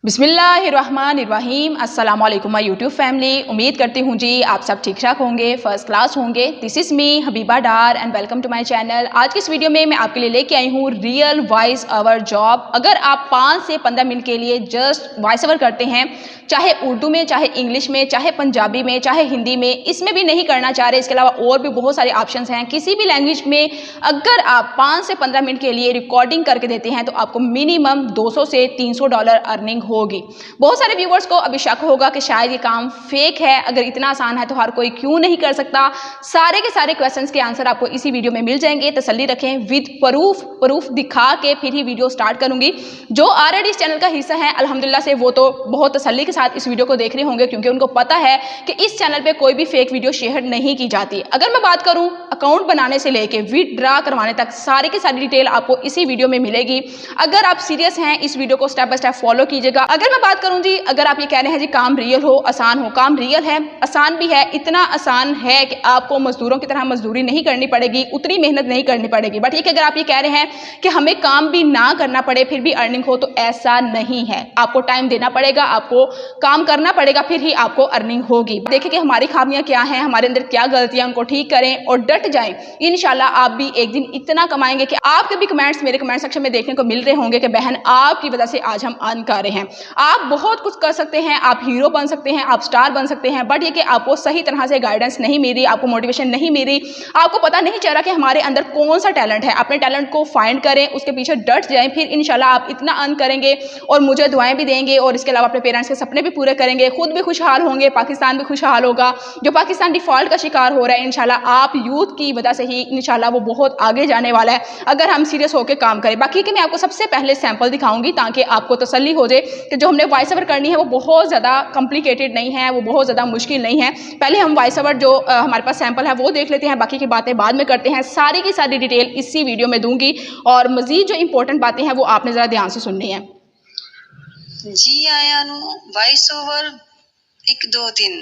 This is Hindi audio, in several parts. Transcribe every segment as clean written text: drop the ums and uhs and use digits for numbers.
बिस्मिल्लाहिर्रहमानिर्रहीम। अस्सलाम वालेकुम माय यूट्यूब फैमिली। उम्मीद करती हूँ जी आप सब ठीक ठाक होंगे, फर्स्ट क्लास होंगे। This is me Habiba Dar and welcome to my channel. आज की इस वीडियो में मैं आपके लिए लेके आई हूँ रियल वॉइस ओवर जॉब। अगर आप 5 से 15 मिनट के लिए जस्ट वॉइस ओवर करते हैं, चाहे उर्दू में, चाहे इंग्लिश में, चाहे पंजाबी में, चाहे हिंदी में, इसमें भी नहीं करना चाह रहे, इसके अलावा और भी बहुत सारे ऑप्शंस हैं, किसी भी लैंग्वेज में अगर आप 5 से 15 मिनट के लिए रिकॉर्डिंग करके देते हैं तो आपको मिनिमम $200 से $300 अर्निंग होगी। बहुत सारे व्यूवर्स को अभी शक होगा कि शायद ये काम फेक है, अगर इतना आसान है तो हर कोई क्यों नहीं कर सकता। सारे के सारे क्वेश्चंस के आंसर आपको इसी वीडियो में मिल जाएंगे। तसल्ली रखें, विद प्रूफ दिखा के फिर ही वीडियो स्टार्ट करूंगी। जो ऑलरेडी इस चैनल का हिस्सा है अल्हम्दुलिल्लाह से, वो तो बहुत तसल्ली के साथ इस वीडियो को देख रहे होंगे, क्योंकि उनको पता है कि इस चैनल पे कोई भी फेक वीडियो शेयर नहीं की जाती। अगर मैं बात करूं अकाउंट बनाने से लेके विथड्रॉ करवाने तक सारी की सारी डिटेल आपको इसी वीडियो में मिलेगी। अगर आप सीरियस हैं इस वीडियो को स्टेप बाय स्टेप फॉलो कीजिएगा। अगर मैं बात करूं जी, अगर आप ये कह रहे हैं जी काम रियल हो, आसान हो, काम रियल है, आसान भी है। इतना आसान है कि आपको मजदूरों की तरह मजदूरी नहीं करनी पड़ेगी, उतनी मेहनत नहीं करनी पड़ेगी। बट ये कि अगर आप ये कह रहे हैं कि हमें काम भी ना करना पड़े फिर भी अर्निंग हो, तो ऐसा नहीं है। आपको टाइम देना पड़ेगा, आपको काम करना पड़ेगा, फिर ही आपको अर्निंग होगी। देखिए कि हमारी खामियां क्या हैं, हमारे अंदर क्या गलतियां, उनको ठीक करें और डट जाएं। इंशाल्लाह आप भी एक दिन इतना कमाएंगे कि आपके भी कमेंट्स मेरे कमेंट सेक्शन में देखने को मिल रहे होंगे कि बहन आपकी वजह से आज हम अर्न कर रहे हैं। आप बहुत कुछ कर सकते हैं, आप हीरो बन सकते हैं, आप स्टार बन सकते हैं, बट ये कि आपको सही तरह से गाइडेंस नहीं मिल रही, आपको मोटिवेशन नहीं मिल रही, आपको पता नहीं चल रहा कि हमारे अंदर कौन सा टैलेंट है। अपने टैलेंट को फाइंड करें, उसके पीछे डट जाएं, फिर इंशाल्लाह आप इतना अर्न करेंगे और मुझे दुआएं भी देंगे और इसके अलावा अपने पेरेंट्स के सपने भी पूरे करेंगे, खुद भी खुशहाल होंगे, पाकिस्तान भी खुशहाल होगा। जो पाकिस्तान डिफॉल्ट का शिकार हो रहा है, इंशाल्लाह आप यूथ की वजह से ही इंशाल्लाह वो बहुत आगे जाने वाला है, अगर हम सीरियस होकर काम करें। बाकी कि मैं आपको सबसे पहले सैंपल दिखाऊंगी ताकि आपको तसल्ली हो जाए कि जो हमने वॉइस ओवर करनी है वो बहुत ज़्यादा कॉम्प्लिकेटेड नहीं है, वो बहुत ज़्यादा मुश्किल नहीं है। पहले हम वॉइस ओवर जो हमारे पास सैंपल है वो देख लेते हैं, बाकी की बातें बाद में करते हैं। सारी की सारी डिटेल इसी वीडियो में दूंगी और मजीद जो इंपॉर्टेंट बातें हैं वो आपने ज़रा ध्यान से सुननी है। जी आया वॉइस ओवर 1 2 3।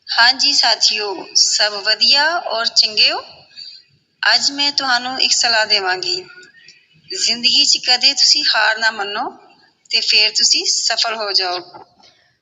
हाँ जी साथियों, सब वधिया और चंगे हो। ਅੱਜ मैं ਤੁਹਾਨੂੰ एक सलाह देवांगी। जिंदगी 'ਚ कदे तुसी हार ना मनो ते फिर तुसी सफल हो जाओ।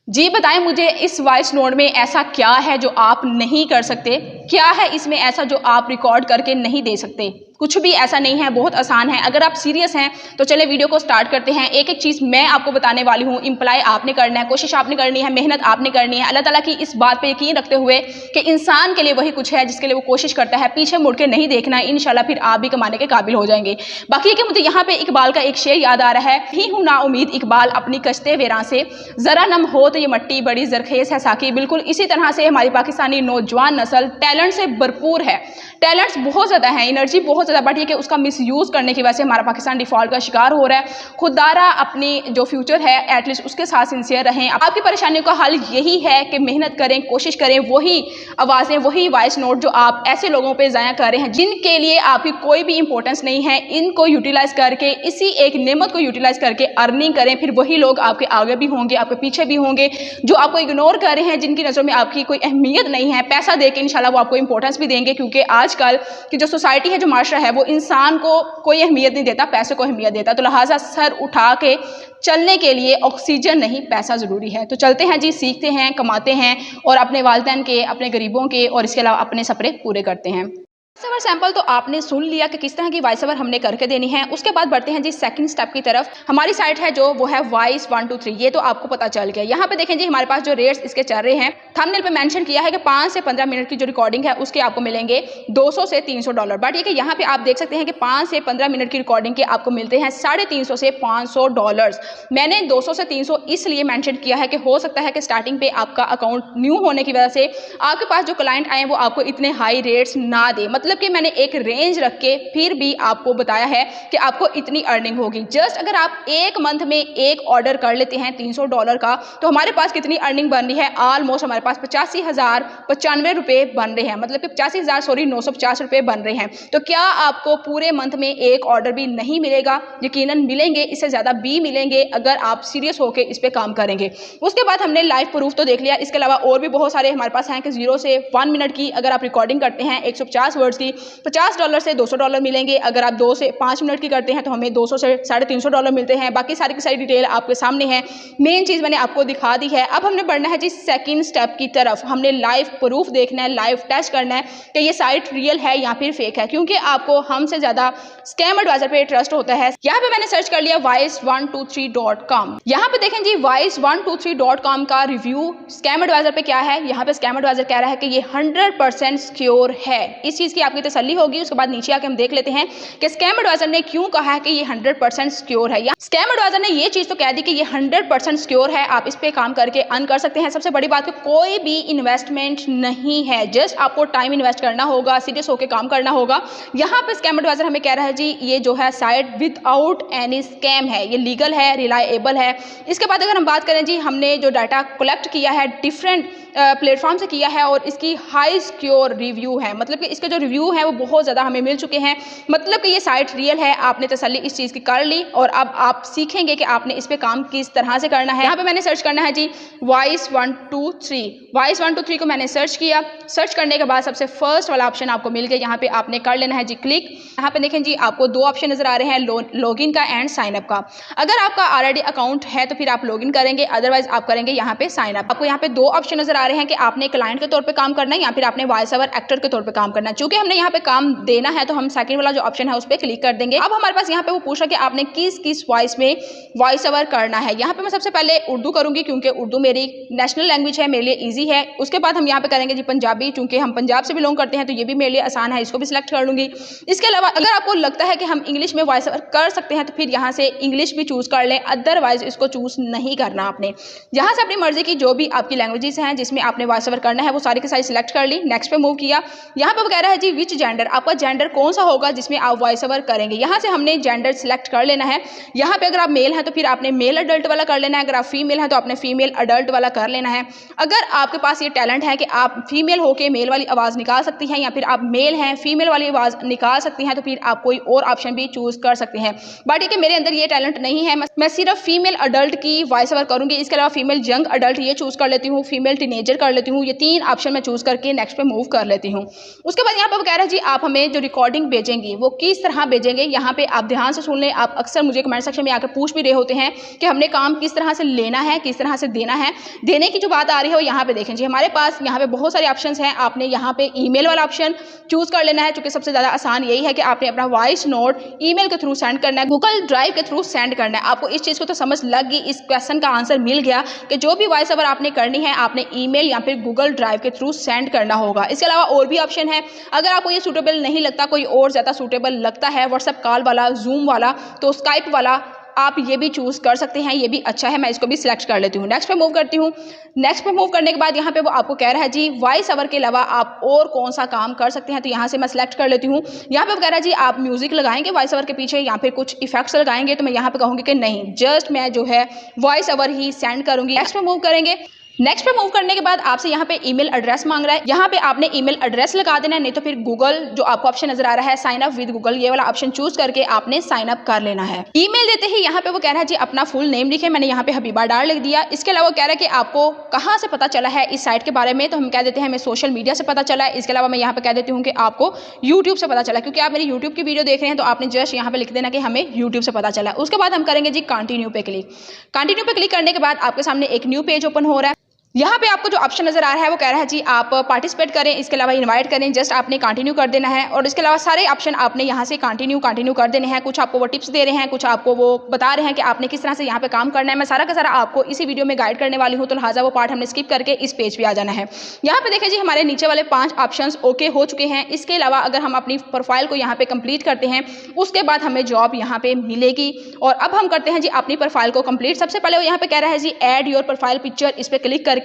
जी बताएं मुझे, इस वॉइस नोट में ऐसा क्या है जो आप नहीं कर सकते? क्या है इसमें ऐसा जो आप रिकॉर्ड करके नहीं दे सकते? कुछ भी ऐसा नहीं है, बहुत आसान है। अगर आप सीरियस हैं तो चले वीडियो को स्टार्ट करते हैं। एक एक चीज़ मैं आपको बताने वाली हूँ, इम्प्लाई आपने करना है, कोशिश आपने करनी है, मेहनत आपने करनी है, अल्लाह ताला की इस बात पे यकीन रखते हुए कि इंसान के लिए वही कुछ है जिसके लिए वो कोशिश करता है। पीछे मुड़ के नहीं देखना है, इंशाल्लाह फिर आप भी कमाने के काबिल हो जाएंगे। बाकी कि मुझे यहाँ पे इकबाल का एक शेर याद आ रहा है, ही हूँ ना उम्मीद इकबाल अपनी कश्ते वेरां से, ज़रा नम हो तो ये मट्टी बड़ी जरखेज है साकी। बिल्कुल इसी तरह से हमारी पाकिस्तानी नौजवान नस्ल टैलेंट से भरपूर है, टैलेंट्स बहुत ज़्यादा है, एनर्जी बहुत ज़्यादा, बट ये कि उसका मिसयूज़ करने की वजह से हमारा पाकिस्तान डिफॉल्ट का शिकार हो रहा है। खुदारा अपनी जो फ्यूचर है एटलीस्ट उसके साथ सिंसियर रहें। आपकी परेशानियों का हल यही है कि मेहनत करें, कोशिश करें। वही आवाज़ें, वही वॉइस नोट जो आप ऐसे लोगों पे ज़ाया कर रहे हैं जिनके लिए आपकी कोई भी इंपॉर्टेंस नहीं है, इनको यूटिलाइज़ करके, इसी एक नेमत को यूटिलाइज़ करके अर्निंग करें। फिर वही लोग आपके आगे भी होंगे, आपके पीछे भी होंगे, जो आपको इग्नोर कर रहे हैं, जिनकी नज़रों में आपकी कोई अहमियत नहीं है। पैसा दे के इंशाल्लाह वो आपको इंपॉर्टेंस भी देंगे, क्योंकि आजकल की जो सोसाइटी है, जो माशरा है, वो इंसान को कोई अहमियत नहीं देता, पैसे को अहमियत देता। तो लिहाजा सर उठा के चलने के लिए ऑक्सीजन नहीं पैसा ज़रूरी है। तो चलते हैं जी, सीखते हैं, कमाते हैं और अपने वालिदैन के, अपने गरीबों के और इसके अलावा अपने सपने पूरे करते हैं। वॉइस ओवर सैंपल तो आपने सुन लिया कि किस तरह की वॉइस ओवर हमने करके देनी है। उसके बाद बढ़ते हैं जी सेकंड स्टेप की तरफ। हमारी साइट है जो वो है वॉइस 1 2 3, ये तो आपको पता चल गया। यहाँ पे देखें जी हमारे पास जो रेट्स इसके चल रहे हैं, थंबनेल पे मेंशन किया है कि 5 से 15 मिनट की जो रिकॉर्डिंग है उसके आपको मिलेंगे $200 से $300। बट ये कि यहाँ पे आप देख सकते हैं कि 5 से 15 मिनट की रिकॉर्डिंग के आपको मिलते हैं $350 से $500। मैंने 200 से 300 इसलिए मैंशन किया है कि हो सकता है कि स्टार्टिंग पे आपका अकाउंट न्यू होने की वजह से आपके पास जो क्लाइंट आए वो आपको इतने हाई रेट्स ना दे। मतलब कि मैंने एक रेंज रख के फिर भी आपको बताया है कि आपको इतनी अर्निंग होगी। जस्ट अगर आप एक मंथ में एक ऑर्डर कर लेते हैं $300 का, तो हमारे पास कितनी अर्निंग बन रही है? ऑलमोस्ट हमारे पास 85,095 रुपये बन रहे हैं, मतलब कि 85,950 रुपये बन रहे हैं। तो क्या आपको पूरे मंथ में एक ऑर्डर भी नहीं मिलेगा? यकीनन मिलेंगे, इससे ज़्यादा भी मिलेंगे अगर आप सीरियस होकर इस पर काम करेंगे। उसके बाद हमने लाइव प्रूफ तो देख लिया, इसके अलावा और भी बहुत सारे हमारे पास हैं कि 0 से 1 मिनट की अगर आप रिकॉर्डिंग करते हैं 150 वर्ड वर्ड्स की $50 से $200 मिलेंगे। अगर आप 2 से 5 मिनट की करते हैं तो हमें $200 से $350 मिलते हैं। बाकी सारी की सारी डिटेल आपके सामने है, मेन चीज़ मैंने आपको दिखा दी है। अब हमने बढ़ना है जी सेकंड स्टेप की तरफ। हमने लाइव प्रूफ देखना है, लाइव टेस्ट करना है कि ये साइट रियल है या फिर फेक है, क्योंकि आपको हमसे ज़्यादा स्कैम एडवाइजर पे ट्रस्ट होता है। यहाँ पे मैंने सर्च कर लिया wise123.com। यहाँ पे देखें जी wise123.com का रिव्यू स्कैम एडवाइजर पे क्या है। यहाँ पे स्कैम एडवाइजर कह रहा है कि ये 100% सिक्योर है। इस चीज़ की आपकी तसल्ली होगी। उसके बाद नीचे आके हम देख लेते हैं कि स्कैम एडवाइजर ने क्यों कहा है कि ये 100% सिक्योर है। या स्कैम एडवाइजर ने ये चीज़ तो कह दी कि ये 100% सिक्योर है, आप इस पे काम करके अर्न कर सकते हैं। सबसे बड़ी बात कि कोई भी इन्वेस्टमेंट नहीं है, जस्ट आपको टाइम इन्वेस्ट करना होगा, सीरियस होकर काम करना होगा। यहाँ पे स्कैम एडवाइजर हमें कह रहा है जी ये जो है साइट विदाउट एनी स्कैम है, ये लीगल है, रिलायबल है। इसके बाद अगर हम बात करें जी हमने जो डाटा कलेक्ट किया है डिफरेंट प्लेटफॉर्म से किया है और इसकी हाई सिक्योर रिव्यू है, मतलब कि इसके जो रिव्यू है वो बहुत ज़्यादा हमें मिल चुके हैं। मतलब कि ये साइट रियल है, आपने तसल्ली इस चीज़ की कर ली और अब आप सीखेंगे कि आपने इस पे काम किस तरह से करना है। यहाँ पे मैंने सर्च करना है जी wise123 को मैंने सर्च किया। सर्च करने के बाद सबसे फर्स्ट वाला ऑप्शन आपको मिल गया। यहाँ पे आपने कर लेना है जी क्लिक। यहाँ पे देखें जी आपको 2 ऑप्शन नजर आ रहे हैं, लॉगिन का एंड साइन अप का। अगर आपका ऑलरेडी अकाउंट है तो फिर आप लॉगिन करेंगे, अदरवाइज आप करेंगे यहाँ पे साइन अप। आपको यहाँ पे 2 ऑप्शन नजर आ रहे हैं कि आपने क्लाइंट के तौर पे काम करना है या फिर आपने वॉइस ओवर एक्टर के तौर पे काम करना है। चूंकि हमने यहाँ पे काम देना है तो हम सेकंड वाला जो ऑप्शन है उस पर क्लिक कर देंगे। अब हमारे पास यहाँ पे वो पूछा कि आपने किस किस वॉइस में वॉइस ओवर करना है। यहाँ पे मैं सबसे पहले उर्दू करूंगी क्योंकि उर्दू मेरी नेशनल लैंग्वेज है, मेरे लिए ईजी है। उसके बाद हम यहाँ पे करेंगे जी पंजाबी, चूंकि हम पंजाब से बिलोंग करते हैं तो ये भी मेरे लिए आसान है, इसको भी सिलेक्ट कर लूंगी। इसके अलावा अगर आपको लगता है कि हम इंग्लिश में वॉइस ओवर कर सकते हैं तो फिर यहाँ से इंग्लिश भी चूज कर लें, अदरवाइज इसको चूज नहीं करना आपने। यहाँ से अपनी मर्जी की जो भी आपकी लैंग्वेजेस हैं जिसमें आपने वॉइस ओवर करना है वो सारी की सारी सिलेक्ट कर ली। नेक्स्ट पे मूव किया। यहाँ पे वो कह रहा है जी विच जेंडर, आपका जेंडर कौन सा होगा जिसमें आप वॉइस ओवर करेंगे। यहाँ से हमने जेंडर सिलेक्ट कर लेना है। यहाँ पे अगर आप मेल हैं तो फिर आपने मेल अडल्ट वाला कर लेना है, अगर आप फीमेल हैं तो आपने फीमेल अडल्ट वाला कर लेना है। अगर आपके पास ये टैलेंट है कि आप फीमेल होकर मेल वाली आवाज़ निकाल सकती हैं या फिर आप मेल हैं फीमेल वाली आवाज़ निकाल सकती हैं तो फिर आप कोई और ऑप्शन भी चूज कर सकते हैं। बट ये कि मेरे अंदर ये टैलेंट नहीं है, मैं सिर्फ फीमेल अडल्ट की वॉइस ओवर करूंगी। इसके अलावा फीमेल यंग अडल्ट ये चूज कर लेती हूँ, फीमेल टीनेजर कर लेती हूँ। ये 3 ऑप्शन मैं चूज करके नेक्स्ट पे मूव कर लेती हूँ। उसके बाद यहाँ पे वो कह रहा है जी आप हमें जो रिकॉर्डिंग भेजेंगी वो किस तरह भेजेंगे। यहाँ पे आप ध्यान से सुन लें, आप अक्सर मुझे कमेंट सेक्शन में आकर पूछ भी रहे होते हैं कि हमने काम किस तरह से लेना है, किस तरह से देना है। देने की जो बात आ रही है वो यहाँ पे देखें जी हमारे पास यहाँ पे बहुत सारे ऑप्शंस हैं। आपने यहाँ पे ईमेल वाला ऑप्शन चूज कर लेना है, क्योंकि सबसे ज़्यादा आसान यही है कि आपने अपना वॉइस नोट ईमेल के थ्रू सेंड करना है, गूगल ड्राइव के थ्रू सेंड करना है। आपको इस चीज़ को तो समझ लग गई, इस क्वेश्चन का आंसर मिल गया कि जो भी वॉइस ओवर आपने करनी है आपने ईमेल या फिर गूगल ड्राइव के थ्रू सेंड करना होगा। इसके अलावा और भी ऑप्शन है, अगर आपको ये सूटेबल नहीं लगता, कोई और ज़्यादा सूटेबल लगता है व्हाट्सएप कॉल वाला, जूम वाला, तो स्काइप वाला आप ये भी चूज़ कर सकते हैं, ये भी अच्छा है। मैं इसको भी सिलेक्ट कर लेती हूँ। नेक्स्ट पे मूव करती हूँ। नेक्स्ट पे मूव करने के बाद यहाँ पे वो आपको कह रहा है जी वॉइस ओवर के अलावा आप और कौन सा काम कर सकते हैं, तो यहाँ से मैं सिलेक्ट कर लेती हूँ। यहाँ पे वो कह रहा है जी आप म्यूजिक लगाएंगे वॉइस ओवर के पीछे या फिर कुछ इफेक्ट्स लगाएंगे, तो मैं यहाँ पे कहूँगी कि नहीं, जस्ट मैं जो है वॉइस ओवर ही सेंड करूँगी। नेक्स्ट पे मूव करेंगे। नेक्स्ट पे मूव करने के बाद आपसे यहाँ पे ईमेल एड्रेस मांग रहा है, यहाँ पे आपने ईमेल एड्रेस लगा देना है, नहीं तो फिर गूगल जो आपको ऑप्शन नजर आ रहा है साइन अप विद गूगल, ये वाला ऑप्शन चूज करके आपने साइन अप कर लेना है। ईमेल देते ही यहाँ पे वो कह रहा है जी अपना फुल नेम लिखे, मैंने यहाँ पे हबीबा डार लिख दिया। इसके अलावा कह रहा है कि आपको कहाँ से पता चला है इस साइट के बारे में, तो हम कह देते हैं हमें सोशल मीडिया से पता चला है। इसके अलावा मैं यहाँ पे कह देती हूँ कि आपको यूट्यूब से पता चला, क्योंकि आप मेरी यूट्यूब की वीडियो देख रहे हैं तो आपने जस्ट यहाँ पे लिख देना कि हमें यूट्यूब से पता चला। उसके बाद हम करेंगे जी कंटिन्यू पे क्लिक। कंटिन्यू पे क्लिक करने के बाद आपके सामने एक न्यू पेज ओपन हो रहा है। यहाँ पे आपको जो ऑप्शन नजर आ रहा है वो कह रहा है जी आप पार्टिसिपेट करें, इसके अलावा इनवाइट करें, जस्ट आपने कंटिन्यू कर देना है। और इसके अलावा सारे ऑप्शन आपने यहाँ से कंटिन्यू कर देने हैं। कुछ आपको वो टिप्स दे रहे हैं, कुछ आपको वो बता रहे हैं कि आपने किस तरह से यहाँ पे काम करना है। मैं सारा का सारा आपको इसी वीडियो में गाइड करने वाली हूँ, तो लिहाजा वो पार्ट हमने स्किप करके इस पेज पे आ जाना है। यहाँ पे देखें जी हमारे नीचे वाले 5 ऑप्शन ओके हो चुके हैं। इसके अलावा अगर हम अपनी प्रोफाइल को यहाँ पे कंप्लीट करते हैं उसके बाद हमें जॉब यहाँ पे मिलेगी। और अब हम करते हैं जी अपनी प्रोफाइल को कंप्लीट। सबसे पहले वो यहाँ पे कह रहा है जी ऐड योर प्रोफाइल पिक्चर, इस पर क्लिक करके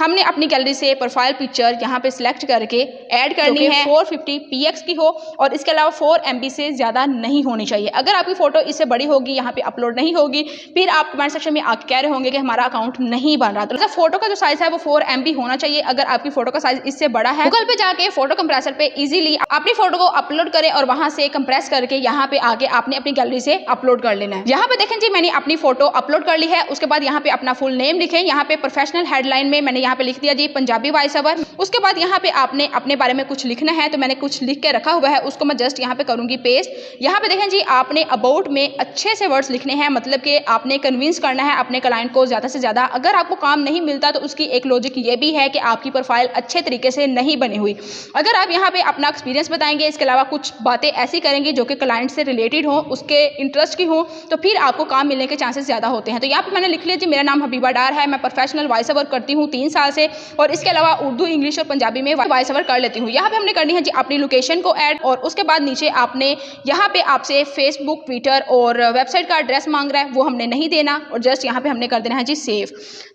हमने अपनी गैलरी से प्रोफाइल पिक्चर यहाँ पे सिलेक्ट करके ऐड करनी है। 450 px की हो और इसके अलावा 4 MB से ज़्यादा नहीं होनी चाहिए। अगर आपकी फ़ोटो इससे बड़ी होगी, यहाँ पे अपलोड नहीं होगी, फिर आप कमेंट सेक्शन में आके कह रहे होंगे कि हमारा अकाउंट नहीं बन रहा। तो फोटो का जो साइज़ है वो 4 MB होना चाहिए। अगर आपकी फ़ोटो का साइज़ इससे बड़ा है, गूगल पे जाके फोटो कंप्रेसर पे इजीली अपनी फोटो को अपलोड करें और वहाँ से कंप्रेस करके यहाँ पे आगे आपने अपनी गैलरी से अपलोड कर लेना है। यहाँ पे देखें जी मैंने अपनी फोटो अपलोड कर ली है। उसके बाद यहाँ पे अपना फुल नेम लिखें। यहाँ पे प्रोफेशनल हेडलाइन में मैंने यहाँ पे लिख दिया जी पंजाबी वॉइस ओवर। उसके बाद यहाँ पे आपने अपने बारे में कुछ लिखना है, तो मैंने कुछ लिख के रखा हुआ है, उसको मैं जस्ट यहाँ पे करूँगी पेस्ट। यहाँ पे देखें जी, आपने अबाउट में अच्छे से वर्ड्स लिखने हैं, मतलब कि आपने कन्विंस करना है अपने क्लाइंट को ज़्यादा से ज़्यादा। अगर आपको काम नहीं मिलता तो उसकी एक लॉजिक ये भी है कि आपकी प्रोफाइल अच्छे तरीके से नहीं बनी हुई। अगर आप यहाँ पे अपना एक्सपीरियंस बताएंगे, इसके अलावा कुछ बातें ऐसी करेंगे जो कि क्लाइंट से रिलेटेड हो, उसके इंटरेस्ट की हो, तो फिर आपको काम मिलने के चांसेस ज़्यादा होते हैं। तो यहाँ पे मैंने लिख लिया जी, मेरा नाम हबीबा डार है, मैं प्रोफेशनल वॉइस ओवर करती हूँ 3 साल से, और इसके अलावा उर्दू, इंग्लिश और पंजाबी में वॉइस ओवर कर लेती हूँ। यहाँ पे हमने करनी है जी अपनी लोकेशन को ऐड, और उसके बाद नीचे आपने यहाँ पे आपसे फेसबुक, ट्विटर और वेबसाइट का एड्रेस मांग रहा है, वो हमने नहीं देना, और जस्ट यहाँ पे हमने कर देना है जी सेव।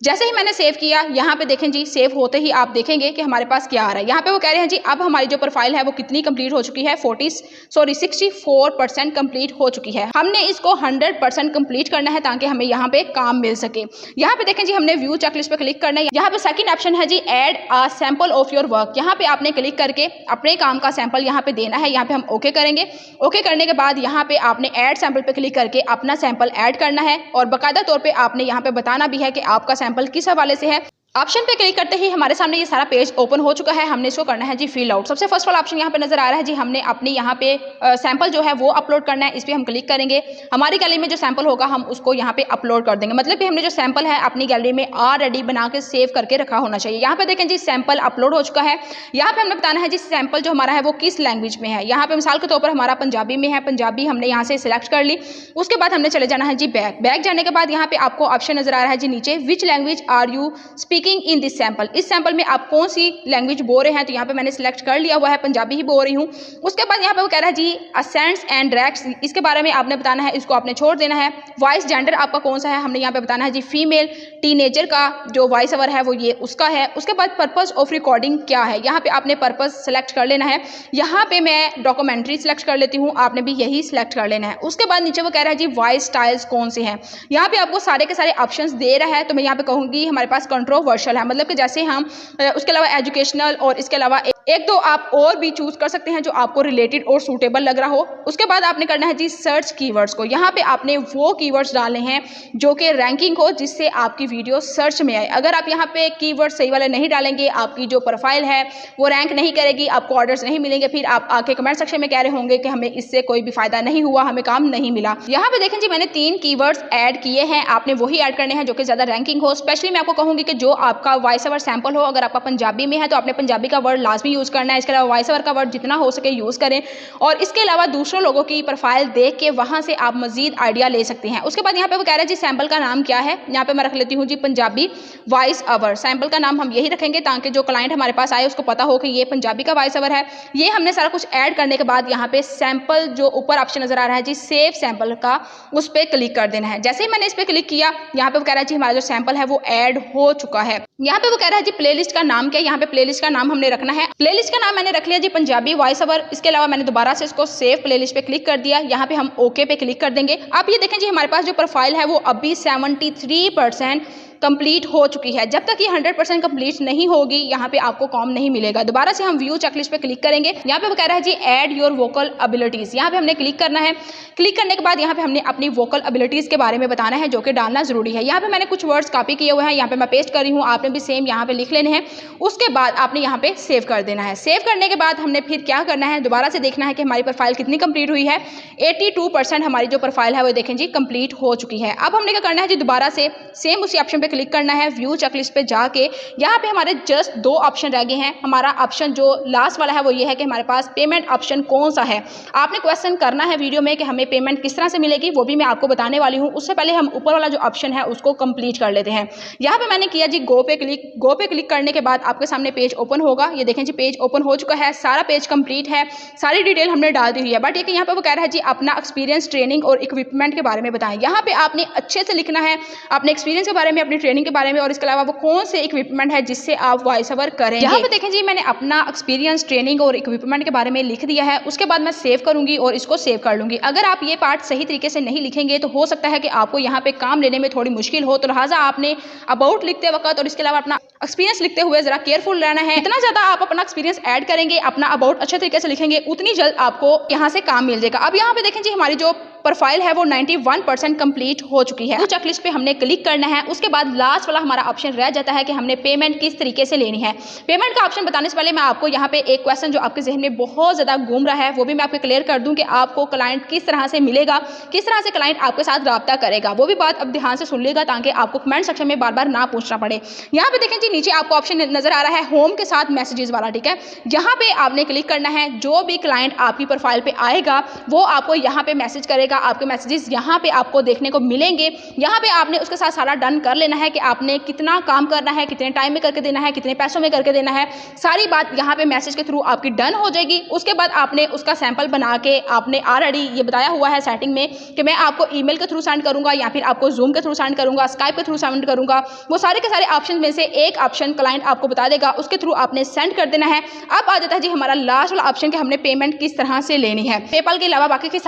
जैसे ही मैंने सेव किया, यहाँ पे देखें जी, सेव होते ही आप देखेंगे कि हमारे पास क्या आ रहा है। यहाँ पे वो कह रहे हैं जी अब हमारी जो प्रोफाइल है वो कितनी कंप्लीट हो चुकी है, 64% कंप्लीट हो चुकी है। हमने इसको 100% कंप्लीट करना है ताकि हमें यहाँ पे काम मिल सके। यहाँ पे देखें जी, हमने व्यू चेकलिस्ट पे क्लिक करना है। यहाँ पे सेकंड ऑप्शन है जी add a sample of your work. यहाँ पे आपने क्लिक करके अपने काम का सैंपल यहाँ पे देना है। यहाँ पे हम ओके करेंगे। ओके करने के बाद यहाँ पे आपने ऐड सैंपल पे क्लिक करके अपना सैंपल ऐड करना है, और बाकायदा तौर पे आपने यहाँ पे बताना भी है कि आपका सैंपल किस हवाले से है। ऑप्शन पे क्लिक करते ही हमारे सामने ये सारा पेज ओपन हो चुका है। हमने इसको करना है जी फिल आउट। सबसे फर्स्ट वाला ऑप्शन यहाँ पे नजर आ रहा है जी, हमने अपनी यहाँ पे सैंपल जो है वो अपलोड करना है। इस पर हम क्लिक करेंगे, हमारी गैलरी में जो सैंपल होगा हम उसको यहाँ पे अपलोड कर देंगे। मतलब कि हमने जो सैंपल है अपनी गैलरी में ऑलरेडी बना के सेव करके रखा होना चाहिए। यहाँ पे देखें जी, सैंपल अपलोड हो चुका है। यहाँ पे हमने बताना है जी सैंपल जो हमारा है वो किस लैंग्वेज में है। यहाँ पे मिसाल के तौर पर हमारा पंजाबी में है, पंजाबी हमने यहाँ से सिलेक्ट कर ली। उसके बाद हमने चले जाना है जी बैक। बैक जाने के बाद यहाँ पे आपको ऑप्शन नजर आ रहा है जी नीचे, which language are you speaking in this sample. इस सैंपल में आप कौन सी लैंग्वेज बोल रहे हैं, तो यहाँ पे मैंने सिलेक्ट कर लिया हुआ है, पंजाबी ही बोल रही हूँ। उसके बाद यहाँ पे वो कह रहा है जी असेंट्स एंड डायरेक्ट्स, इसके बारे में आपने बताना है, इसको आपने छोड़ देना है। वॉइस जेंडर आपका कौन सा है, हमने यहाँ पे बताना है जी फीमेल। टीनेजर का जो वॉइस ओवर है वो ये उसका है। उसके बाद पर्पस ऑफ रिकॉर्डिंग क्या है, यहाँ पे आपने पर्पस सेलेक्ट कर लेना है। यहाँ पे मैं डॉक्यूमेंट्री सेलेक्ट कर लेती हूँ, आपने भी यही सिलेक्ट कर लेना है। उसके बाद नीचे वो कह रहा है जी वॉइस स्टाइल्स कौन से हैं। यहाँ पे आपको सारे के सारे ऑप्शंस दे रहा है, तो मैं यहाँ पे कहूँगी हमारे पास कंट्रोवर्शियल है, मतलब कि जैसे हम उसके अलावा एजुकेशनल और इसके अलावा एक दो आप और भी चूज कर सकते हैं जो आपको रिलेटेड और सूटेबल लग रहा हो। उसके बाद आपने करना है जी सर्च कीवर्ड्स को। यहाँ पे आपने वो कीवर्ड्स डालने हैं जो कि रैंकिंग हो, जिससे आपकी वीडियो सर्च में आए। अगर आप यहाँ पे कीवर्ड सही वाले नहीं डालेंगे, आपकी जो प्रोफाइल है वो रैंक नहीं करेगी, आपको ऑर्डर्स नहीं मिलेंगे, फिर आप आके कमेंट सेक्शन में कह रहे होंगे कि हमें इससे कोई भी फायदा नहीं हुआ, हमें काम नहीं मिला। यहाँ पे देखें जी, मैंने 3 कीवर्ड्स ऐड किए हैं, आपने वही ऐड करने हैं जो कि ज्यादा रैंकिंग हो। स्पेशली मैं आपको कहूंगी कि जो आपका वॉइस ओवर सैंपल हो, अगर आपका पंजाबी में है तो आपने पंजाबी का वर्ड लाजमी यूज करना है। इसके अलावा वॉइस ओवर का वर्ड जितना हो सके यूज करें, और इसके अलावा दूसरों लोगों की प्रोफाइल देख के वहां से आप मजीद आइडिया ले सकते हैं। उसके बाद यहाँ पे वो कह रहा है जी सैंपल का नाम क्या है। यहाँ पे मैं रख लेती हूँ जी पंजाबी वॉइस ओवर। सैंपल का नाम हम यही रखेंगे ताकि जो क्लाइंट हमारे पास आए उसको पता हो कि ये पंजाबी का वॉइस ओवर है। ये हमने सारा कुछ ऐड करने के बाद यहाँ पे सैंपल जो ऊपर ऑप्शन नजर आ रहा है जी सेव सैंपल का, उस पर क्लिक कर देना है। जैसे ही मैंने इस पर क्लिक किया, यहाँ पे वो कह रहा है जी हमारा जो सैंपल है वो ऐड हो चुका है। यहाँ पे वो कह रहा है जी प्लेलिस्ट का नाम क्या है। यहाँ पे प्लेलिस्ट का नाम हमने रखना है, प्लेलिस्ट का नाम मैंने रख लिया जी पंजाबी वॉइस ओवर। इसके अलावा मैंने दोबारा से इसको सेव प्लेलिस्ट पे क्लिक कर दिया। यहाँ पे हम ओके पे क्लिक कर देंगे। अब ये देखें जी हमारे पास जो प्रोफाइल है वो अभी 73% कंप्लीट हो चुकी है। जब तक ये 100% कंप्लीट नहीं होगी, यहाँ पे आपको काम नहीं मिलेगा। दोबारा से हम व्यू चेकलिस्ट पे क्लिक करेंगे। यहाँ पे वो कह रहा है जी ऐड योर वोकल एबिलिटीज। यहाँ पे हमने क्लिक करना है। क्लिक करने के बाद यहाँ पे हमने अपनी वोकल एबिलिटीज के बारे में बताना है, जो कि डालना जरूरी है। यहाँ पे मैंने कुछ वर्ड्स कॉपी किए हुए हैं, यहाँ पे मैं पेस्ट कर रही हूँ, आपने भी सेम यहाँ पे लिख लेने हैं। उसके बाद आपने यहाँ पे सेव कर देना है। सेव करने के बाद हमने फिर क्या करना है, दोबारा से देखना है कि हमारी प्रोफाइल कितनी कंप्लीट हुई है। 82% हमारी जो प्रोफाइल है वो देखें जी कंप्लीट हो चुकी है। अब हमने क्या करना है जी, दोबारा से सेम उसी ऑप्शन पे क्लिक करना है, व्यू चेकलिस्ट पे जाके यहाँ पे हमारे जस्ट 2 ऑप्शन रह गए हैं। हमारा ऑप्शन जो लास्ट वाला है वो ये है कि हमारे पास पेमेंट ऑप्शन कौन सा है। आपने क्वेश्चन करना है वीडियो में कि हमें पेमेंट किस तरह से मिलेगी, वो भी मैं आपको बताने वाली हूँ। उससे पहले हम ऊपर वाला जो ऑप्शन है उसको कंप्लीट कर लेते हैं। यहाँ पे मैंने किया जी गो पे क्लिक। गो पे क्लिक करने के बाद आपके सामने पेज ओपन होगा। ये देखें जी पेज ओपन हो चुका है, सारा पेज कंप्लीट है, सारी डिटेल हमने डाल दी हुई है। बट ये कि यहाँ पे वो कह रहा है जी अपना एक्सपीरियंस, ट्रेनिंग और इक्विपमेंट के बारे में बताएं। यहाँ पे आपने अच्छे से लिखना है अपने एक्सपीरियंस के बारे में, अपनी ट्रेनिंग के बारे में, और इसके अलावा वो कौन से इक्विपमेंट है जिससे आप वॉइस ओवर करेंगे। यहाँ पे देखें जी मैंने अपना एक्सपीरियंस, ट्रेनिंग और इक्विपमेंट के बारे में लिख दिया है। उसके बाद मैं सेव करूंगी और इसको सेव कर लूंगी। अगर आप ये पार्ट सही तरीके से नहीं लिखेंगे तो हो सकता है कि आपको यहाँ पे काम लेने में थोड़ी मुश्किल हो, तो लिहाजा आपने अबाउट लिखते वक्त और इसके अलावा अपना एक्सपीरियंस लिखते हुए जरा केयरफुल रहना है। इतना ज़्यादा आप अपना एक्सपीरियंस ऐड करेंगे, अपना अबाउट अच्छे तरीके से लिखेंगे, उतनी जल्द आपको यहाँ से काम मिल जाएगा। अब यहाँ पे देखें जी, हमारी जो प्रोफाइल है वो 91% कंप्लीट हो चुकी है। चेकलिस्ट पे हमने क्लिक करना है। उसके बाद लास्ट वाला हमारा ऑप्शन रह जाता है कि हमने पेमेंट किस तरीके से लेनी है। पेमेंट का ऑप्शन बताने से पहले मैं आपको यहाँ पे एक क्वेश्चन जो आपके जहन में बहुत ज़्यादा घूम रहा है वो भी मैं आपको क्लियर कर दूं कि आपको क्लाइंट किस तरह से मिलेगा, किस तरह से क्लाइंट आपके साथ रब्ता करेगा। वो भी बात अब ध्यान से सुन लेगा ताकि आपको कमेंट सेक्शन में बार बार ना पूछना पड़े। यहाँ पे देखें जी, नीचे आपको ऑप्शन नजर आ रहा है होम के साथ मैसेजेस वाला, ठीक है। यहाँ पे आपने क्लिक करना है। जो भी क्लाइंट आपकी प्रोफाइल पे आएगा वो आपको यहाँ पे मैसेज करेगा, आपके मैसेजेस यहाँ पे आपको देखने को मिलेंगे। यहाँ पे आपने उसके साथ सारा डन कर लेना है कि आपने कितना काम करना है, कितने टाइम में करके देना है, कितने पैसों में करके देना है। सारी बात यहाँ पे मैसेज के थ्रू आपकी डन हो जाएगी। उसके बाद आपने उसका सैंपल बना के आपने ऑलरेडी ये बताया हुआ है सेटिंग में कि मैं आपको ईमेल के थ्रू सेंड करूंगा या फिर आपको जूम के थ्रू सेंड करूंगा, स्काइप के थ्रू सेंड करूंगा। वो सारे के सारे ऑप्शन में से एक ऑप्शन क्लाइंट आपको बता देगा, उसके थ्रू आपने सेंड कर देना है। अब आ जाता है जी हमारा लास्ट वाला ऑप्शन कि हमने पेमेंट किस तरह से लेनी है। पेपाल के अलावा बाकी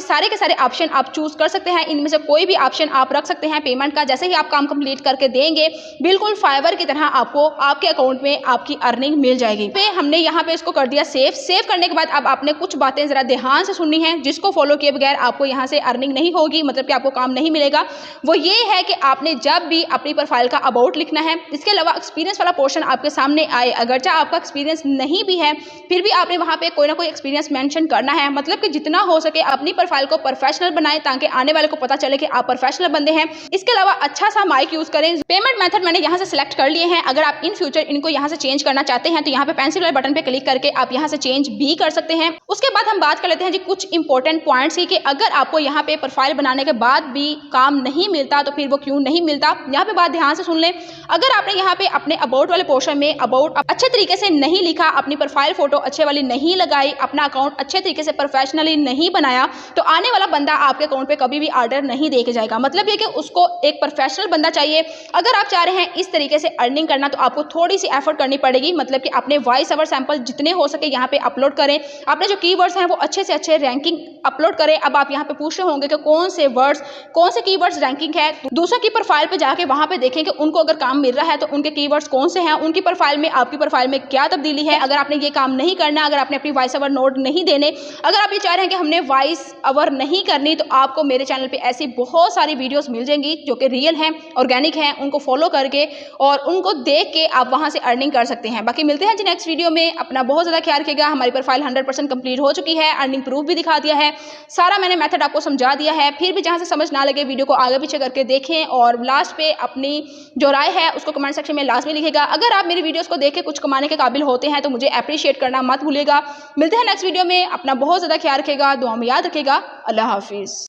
सारे के सारे ऑप्शन आप चूज कर सकते हैं। इनमें से कोई भी ऑप्शन आप रख सकते हैं पेमेंट का। जैसे ही आप काम कंप्लीट करके देंगे बिल्कुल फाइवर की तरह आपको आपके अकाउंट में आपकी अर्निंग मिल जाएगी। पे हमने यहाँ पे इसको कर दिया सेव करने के बाद अब आपने कुछ बातें जरा ध्यान से सुननी है जिसको फॉलो किए बगैर आपको यहाँ से अर्निंग नहीं होगी, मतलब कि आपको काम नहीं मिलेगा। वो ये है कि आपने जब भी अपनी प्रोफाइल का अबाउट लिखना है, इसके अलावा एक्सपीरियंस वाला पोर्शन आपके सामने आए, अगरचे आपका एक्सपीरियंस नहीं भी है फिर भी आपने वहाँ पे कोई ना कोई एक्सपीरियंस मेंशन करना है। मतलब कि जितना हो सके अपनी प्रोफाइल को प्रोफेशनल बनाएं ताकि आने वाले को पता चले कि आप प्रोफेशनल बंदे हैं। इसके अलावा अच्छा सा माइक यूज करें। पेमेंट मेथड मैंने यहाँ से सिलेक्ट कर लिए हैं। अगर आप इन फ्यूचर इनको यहाँ से चेंज करना चाहते हैं तो यहाँ पे पेंसिल वाले बटन पे क्लिक करके आप यहाँ से चेंज भी कर सकते हैं। उसके बाद हम बात कर लेते हैं जी कुछ इंपॉर्टेंट पॉइंट्स की कि अगर आपको यहाँ पे प्रोफाइल बनाने के बाद भी काम नहीं मिलता तो फिर वो क्यों नहीं मिलता। यहाँ पे बात ध्यान से सुन लें। अगर आपने यहाँ पे अपने अबाउट वाले पोर्शन में अबाउट अच्छे तरीके से नहीं लिखा, अपनी प्रोफाइल फोटो अच्छे वाली नहीं लगाई, अपना अकाउंट अच्छे तरीके से प्रोफेशनली नहीं बनाया तो आने वाला बंदा आपके अकाउंट पे कभी भी ऑर्डर नहीं दे के जाएगा। मतलब ये कि उसको एक प्रोफेशनल बंदा चाहिए। अगर आप चाह रहे हैं इस तरीके से अर्निंग करना तो आपको थोड़ी सी एफर्ट करनी पड़ेगी। मतलब कि अपने वॉइस ओवर सैंपल जितने हो सके यहाँ पे अपलोड करें। अपने जो कीवर्ड्स हैं वो अच्छे से अच्छे रैंकिंग अपलोड करें। अब आप यहाँ पे पूछ रहे होंगे कि कौन से कीवर्ड्स रैंकिंग है। दूसरों की प्रोफाइल पे जाके वहां पे देखें कि उनको अगर काम मिल रहा है तो उनके कीवर्ड्स कौन से हैं, उनकी प्रोफाइल में आपकी प्रोफाइल में क्या तब्दीली है। अगर आपने ये काम नहीं करना, अगर आपने अपनी वॉइस ओवर नोट नहीं देने, अगर आप ये चाह रहे हैं कि हमने वॉइस ओवर नहीं करनी तो आपको मेरे चैनल पे ऐसी बहुत सारी वीडियोस मिल जाएंगी जो कि रियल हैं, ऑर्गेनिक हैं। उनको फॉलो करके और उनको देख के आप वहां से अर्निंग कर सकते हैं। बाकी मिलते हैं जी नेक्स्ट वीडियो में। अपना बहुत ज़्यादा ख्याल रखिएगा। हमारी प्रोफाइल 100% कंप्लीट हो चुकी है, अर्निंग प्रूफ भी दिखा दिया है, सारा मैंने मेथड आपको समझा दिया है। फिर भी जहाँ से समझ ना लगे वीडियो को आगे पीछे करके देखें और लास्ट पे अपनी जो राय है उसको कमेंट सेक्शन में लास्ट में लिखिएगा। अगर आप मेरी वीडियोस को देख के कुछ कमाने के काबिल होते हैं तो मुझे अप्रिशिएट करना मत भूलिएगा। मिलते हैं नेक्स्ट वीडियो में। अपना बहुत ज़्यादा ख्याल रखिएगा, दुआ में याद रखिएगा। अल्लाह हाफिज़।